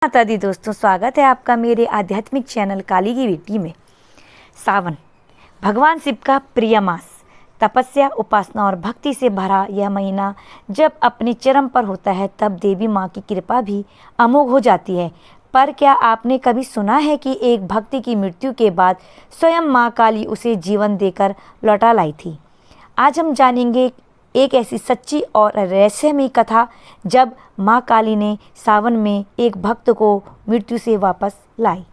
माता दी दोस्तों, स्वागत है आपका मेरे आध्यात्मिक चैनल काली की बेटी में। सावन भगवान शिव का प्रिय मास, तपस्या, उपासना और भक्ति से भरा यह महीना जब अपने चरम पर होता है तब देवी माँ की कृपा भी अमोघ हो जाती है। पर क्या आपने कभी सुना है कि एक भक्ति की मृत्यु के बाद स्वयं माँ काली उसे जीवन देकर लौटा लाई थी? आज हम जानेंगे एक ऐसी सच्ची और रहस्यमयी कथा जब माँ काली ने सावन में एक भक्त को मृत्यु से वापस लाई।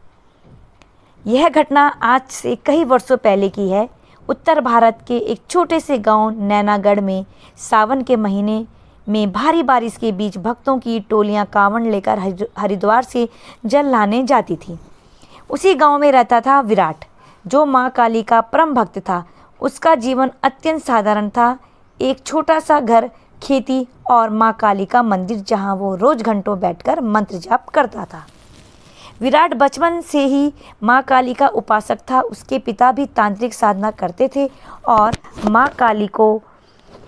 यह घटना आज से कई वर्षों पहले की है। उत्तर भारत के एक छोटे से गांव नैनागढ़ में सावन के महीने में भारी बारिश के बीच भक्तों की टोलियां कांवड़ लेकर हरिद्वार से जल लाने जाती थी। उसी गांव में रहता था विराट, जो माँ काली का परम भक्त था। उसका जीवन अत्यंत साधारण था। एक छोटा सा घर, खेती और माँ काली का मंदिर जहाँ वो रोज घंटों बैठकर मंत्र जाप करता था। विराट बचपन से ही माँ काली का उपासक था। उसके पिता भी तांत्रिक साधना करते थे और माँ काली को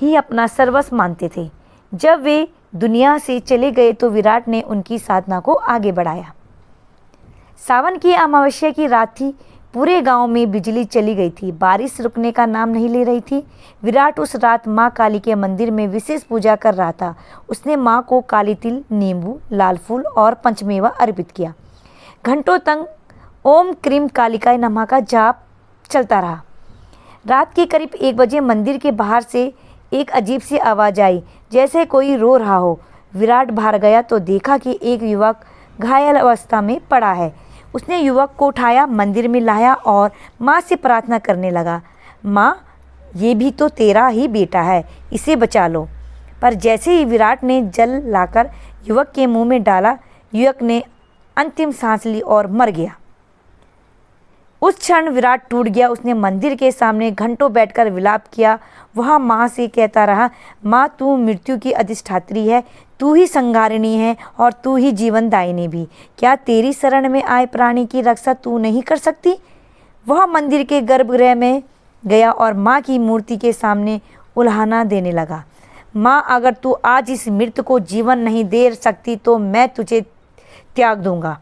ही अपना सर्वस्व मानते थे। जब वे दुनिया से चले गए तो विराट ने उनकी साधना को आगे बढ़ाया। सावन की अमावस्या की रात थी। पूरे गांव में बिजली चली गई थी। बारिश रुकने का नाम नहीं ले रही थी। विराट उस रात माँ काली के मंदिर में विशेष पूजा कर रहा था। उसने माँ को काली तिल, नींबू, लाल फूल और पंचमेवा अर्पित किया। घंटों तक ओम क्रीम कालिकाय नमः का जाप चलता रहा। रात के करीब 1 बजे मंदिर के बाहर से एक अजीब सी आवाज़ आई, जैसे कोई रो रहा हो। विराट बाहर गया तो देखा कि एक युवक घायल अवस्था में पड़ा है। उसने युवक को उठाया, मंदिर में लाया और माँ से प्रार्थना करने लगा, माँ, ये भी तो तेरा ही बेटा है, इसे बचा लो। पर जैसे ही विराट ने जल लाकर युवक के मुंह में डाला, युवक ने अंतिम सांस ली और मर गया। उस क्षण विराट टूट गया। उसने मंदिर के सामने घंटों बैठकर विलाप किया। वह माँ से कहता रहा, माँ, तू मृत्यु की अधिष्ठात्री है, तू ही संहारिणी है और तू ही जीवनदायिनी भी। क्या तेरी शरण में आए प्राणी की रक्षा तू नहीं कर सकती? वह मंदिर के गर्भगृह में गया और माँ की मूर्ति के सामने उल्हाना देने लगा, माँ, अगर तू आज इस मृत को जीवन नहीं दे सकती तो मैं तुझे त्याग दूंगा।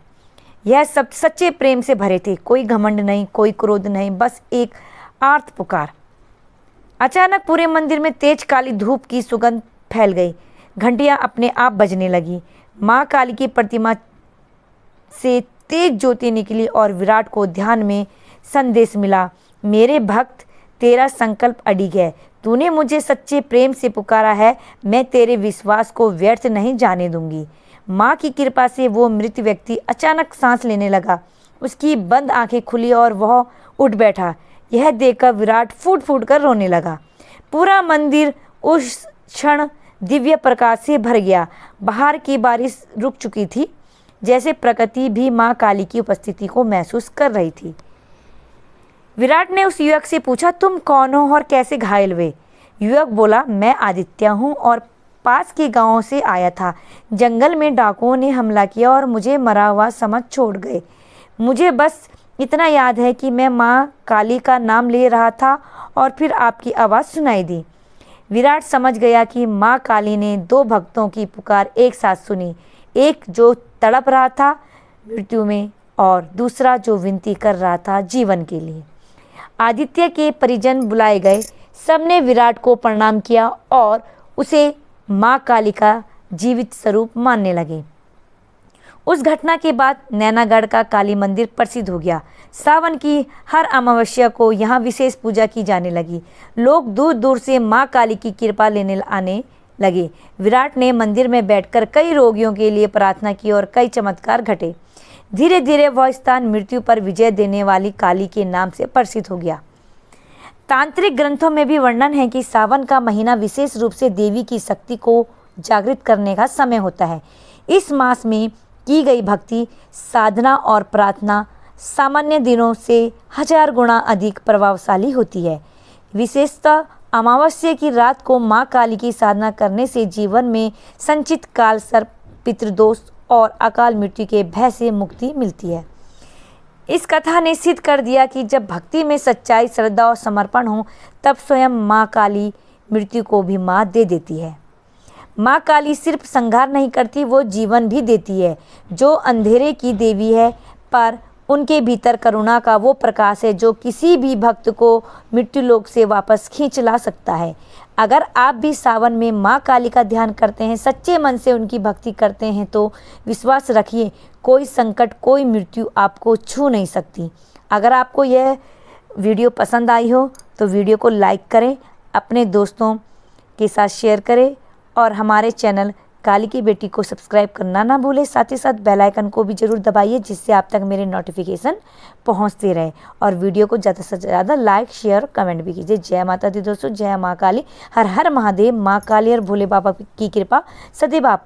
यह सब सच्चे प्रेम से भरे थे। कोई घमंड नहीं, कोई क्रोध नहीं, बस एक आर्त पुकार। अचानक पूरे मंदिर में तेज काली धूप की सुगंध फैल गई। घंटियां अपने आप बजने लगी। माँ काली की प्रतिमा से तेज ज्योति निकली और विराट को ध्यान में संदेश मिला, मेरे भक्त, तेरा संकल्प अडिग है। तूने मुझे सच्चे प्रेम से पुकारा है, मैं तेरे विश्वास को व्यर्थ नहीं जाने दूंगी। माँ की कृपा से वो मृत व्यक्ति अचानक सांस लेने लगा। उसकी बंद आंखें खुली और वह उठ बैठा। यह देखकर विराट फूट फूट कर रोने लगा। पूरा मंदिर उस क्षण दिव्य प्रकाश से भर गया। बाहर की बारिश रुक चुकी थी, जैसे प्रकृति भी माँ काली की उपस्थिति को महसूस कर रही थी। विराट ने उस युवक से पूछा, तुम कौन हो और कैसे घायल हुए? युवक बोला, मैं आदित्य हूँ और पास के गांव से आया था। जंगल में डाकुओं ने हमला किया और मुझे मरा हुआ समझ छोड़ गए। मुझे बस इतना याद है कि मैं माँ काली का नाम ले रहा था और फिर आपकी आवाज़ सुनाई दी। विराट समझ गया कि माँ काली ने 2 भक्तों की पुकार एक साथ सुनी, एक जो तड़प रहा था मृत्यु में और दूसरा जो विनती कर रहा था जीवन के लिए। आदित्य के परिजन बुलाए गए। सबने विराट को प्रणाम किया और उसे माँ काली का जीवित स्वरूप मानने लगे। उस घटना के बाद नैनागढ़ का काली मंदिर प्रसिद्ध हो गया। सावन की हर अमावस्या को यहाँ विशेष पूजा की जाने लगी। लोग दूर दूर से माँ काली की कृपा लेने आने लगे। विराट ने मंदिर में बैठकर कई रोगियों के लिए प्रार्थना की और कई चमत्कार घटे। धीरे धीरे वह स्थान मृत्यु पर विजय देने वाली काली के नाम से प्रसिद्ध हो गया। तांत्रिक ग्रंथों में भी वर्णन है कि सावन का महीना विशेष रूप से देवी की शक्ति को जागृत करने का समय होता है। इस मास में की गई भक्ति, साधना और प्रार्थना सामान्य दिनों से 1000 गुना अधिक प्रभावशाली होती है। विशेषतः अमावस्या की रात को माँ काली की साधना करने से जीवन में संचित काल सर्प, पितृदोष और अकाल मृत्यु के भय से मुक्ति मिलती है। इस कथा ने सिद्ध कर दिया कि जब भक्ति में सच्चाई, श्रद्धा और समर्पण हो तब स्वयं माँ काली मृत्यु को भी मात दे देती है। माँ काली सिर्फ संहार नहीं करती, वो जीवन भी देती है। जो अंधेरे की देवी है, पर उनके भीतर करुणा का वो प्रकाश है जो किसी भी भक्त को मृत्यु लोक से वापस खींच ला सकता है। अगर आप भी सावन में माँ काली का ध्यान करते हैं, सच्चे मन से उनकी भक्ति करते हैं, तो विश्वास रखिए, कोई संकट, कोई मृत्यु आपको छू नहीं सकती। अगर आपको यह वीडियो पसंद आई हो तो वीडियो को लाइक करें, अपने दोस्तों के साथ शेयर करें और हमारे चैनल काली की बेटी को सब्सक्राइब करना ना भूलें। साथ ही साथ बेल आइकन को भी ज़रूर दबाइए, जिससे आप तक मेरे नोटिफिकेशन पहुंचते रहे। और वीडियो को ज़्यादा से ज़्यादा लाइक, शेयर और कमेंट भी कीजिए। जय माता दी दोस्तों, जय माँ काली, हर हर महादेव। माँ काली और भोले बाबा की कृपा सदैव आप